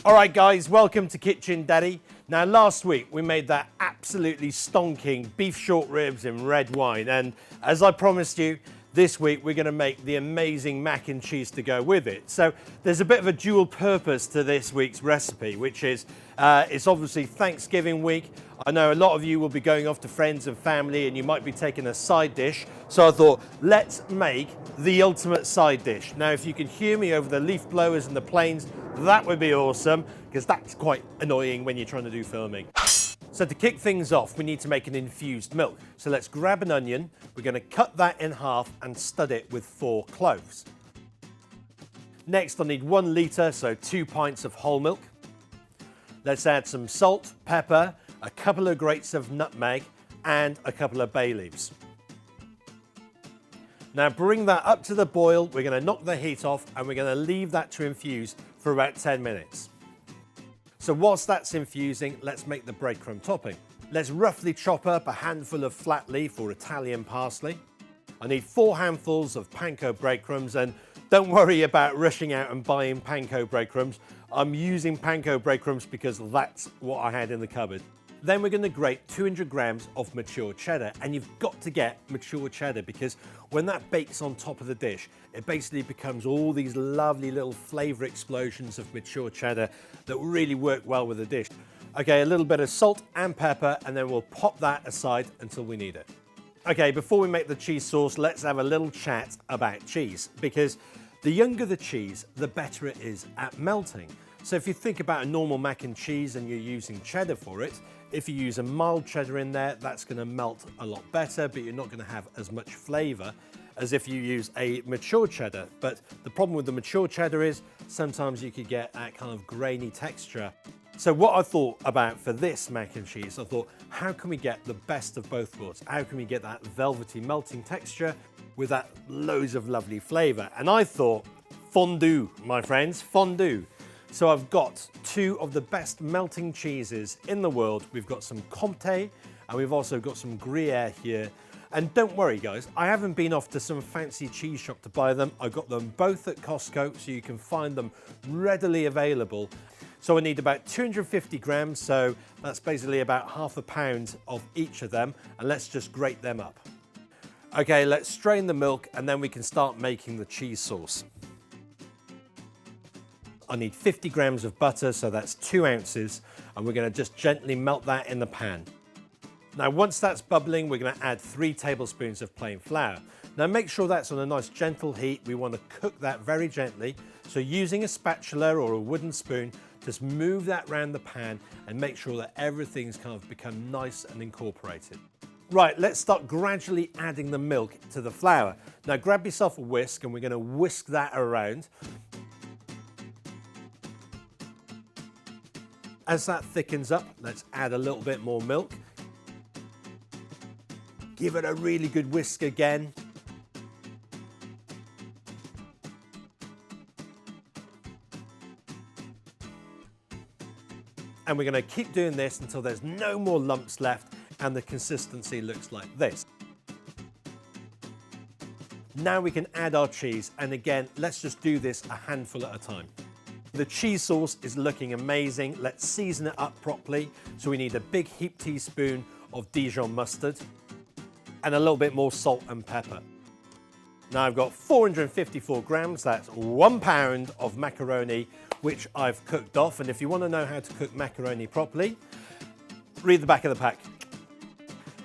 All right, guys, welcome to Kitchen Daddy. Now, last week we made that absolutely stonking beef short ribs in red wine. And as I promised you, this week we're gonna make the amazing mac and cheese to go with it. So there's a bit of a dual purpose to this week's recipe, which is, it's obviously Thanksgiving week. I know a lot of you will be going off to friends and family and you might be taking a side dish. So I thought, let's make the ultimate side dish. Now, if you can hear me over the leaf blowers and the planes, that would be awesome, because that's quite annoying when you're trying to do filming. So to kick things off, we need to make an infused milk. So let's grab an onion, we're going to cut that in half and stud it with 4 cloves. Next, I'll need 1 litre, so 2 pints of whole milk. Let's add some salt, pepper, a couple of grates of nutmeg, and a couple of bay leaves. Now bring that up to the boil, we're going to knock the heat off and we're going to leave that to infuse for about 10 minutes. So whilst that's infusing, let's make the breadcrumb topping. Let's roughly chop up a handful of flat leaf or Italian parsley. I need 4 handfuls of panko breadcrumbs, and don't worry about rushing out and buying panko breadcrumbs. I'm using panko breadcrumbs because that's what I had in the cupboard. Then we're going to grate 200 grams of mature cheddar, and you've got to get mature cheddar because when that bakes on top of the dish, it basically becomes all these lovely little flavor explosions of mature cheddar that really work well with the dish. Okay, a little bit of salt and pepper, and then we'll pop that aside until we need it. Okay, before we make the cheese sauce, let's have a little chat about cheese, because the younger the cheese, the better it is at melting. So if you think about a normal mac and cheese and you're using cheddar for it, if you use a mild cheddar in there, that's going to melt a lot better, but you're not going to have as much flavor as if you use a mature cheddar. But the problem with the mature cheddar is sometimes you could get that kind of grainy texture. So what I thought about for this mac and cheese, I thought, how can we get the best of both worlds? How can we get that velvety melting texture with that loads of lovely flavor? And I thought, fondue, my friends, fondue. So I've got 2 of the best melting cheeses in the world. We've got some Comte and we've also got some Gruyere here. And don't worry guys, I haven't been off to some fancy cheese shop to buy them. I got them both at Costco, so you can find them readily available. So I need about 250 grams, so that's basically about half a pound of each of them, and let's just grate them up. Okay, let's strain the milk and then we can start making the cheese sauce. I need 50 grams of butter, so that's 2 ounces, and we're going to just gently melt that in the pan. Now once that's bubbling, we're going to add 3 tablespoons of plain flour. Now make sure that's on a nice gentle heat. We want to cook that very gently, so using a spatula or a wooden spoon, just move that around the pan and make sure that everything's kind of become nice and incorporated. Right, let's start gradually adding the milk to the flour. Now grab yourself a whisk and we're going to whisk that around. As that thickens up, let's add a little bit more milk. Give it a really good whisk again. And we're going to keep doing this until there's no more lumps left and the consistency looks like this. Now we can add our cheese, and again, let's just do this a handful at a time. The cheese sauce is looking amazing. Let's season it up properly. So we need a big heaped teaspoon of Dijon mustard and a little bit more salt and pepper. Now I've got 454 grams, that's 1 pound of macaroni, which I've cooked off. And if you want to know how to cook macaroni properly, read the back of the pack.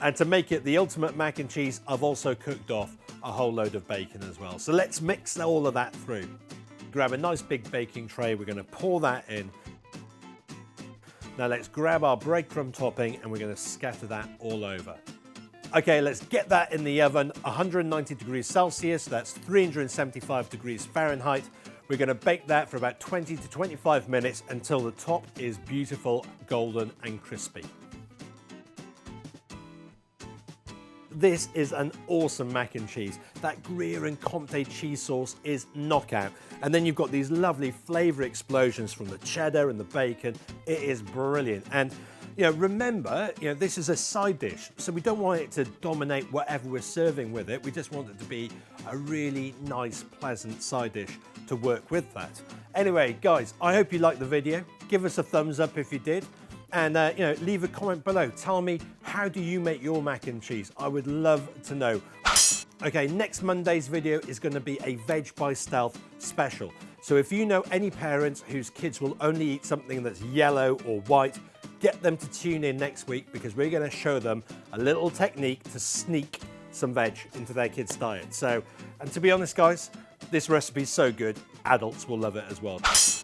And to make it the ultimate mac and cheese, I've also cooked off a whole load of bacon as well. So let's mix all of that through. Grab a nice big baking tray, we're going to pour that in. Now let's grab our breadcrumb topping and we're going to scatter that all over. Okay, let's get that in the oven, 190 degrees Celsius, that's 375 degrees Fahrenheit. We're going to bake that for about 20 to 25 minutes until the top is beautiful, golden and crispy. This is an awesome mac and cheese. That Gruyere and Comte cheese sauce is knockout. And then you've got these lovely flavor explosions from the cheddar and the bacon. It is brilliant. And remember, this is a side dish, so we don't want it to dominate whatever we're serving with it. We just want it to be a really nice, pleasant side dish to work with that. Anyway, guys, I hope you liked the video. Give us a thumbs up if you did. And you know, leave a comment below. Tell me, how do you make your mac and cheese? I would love to know. Okay, next Monday's video is going to be a Veg by Stealth special. So if you know any parents whose kids will only eat something that's yellow or white, get them to tune in next week, because we're going to show them a little technique to sneak some veg into their kids' diet. So, and to be honest guys, this recipe is so good, adults will love it as well.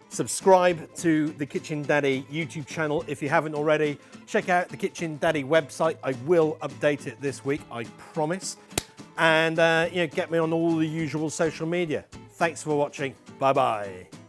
Subscribe to the Kitchen Daddy YouTube channel if you haven't already. Check out the Kitchen Daddy website. I will update it this week, I promise. And you know, get me on all the usual social media. Thanks for watching. Bye-bye.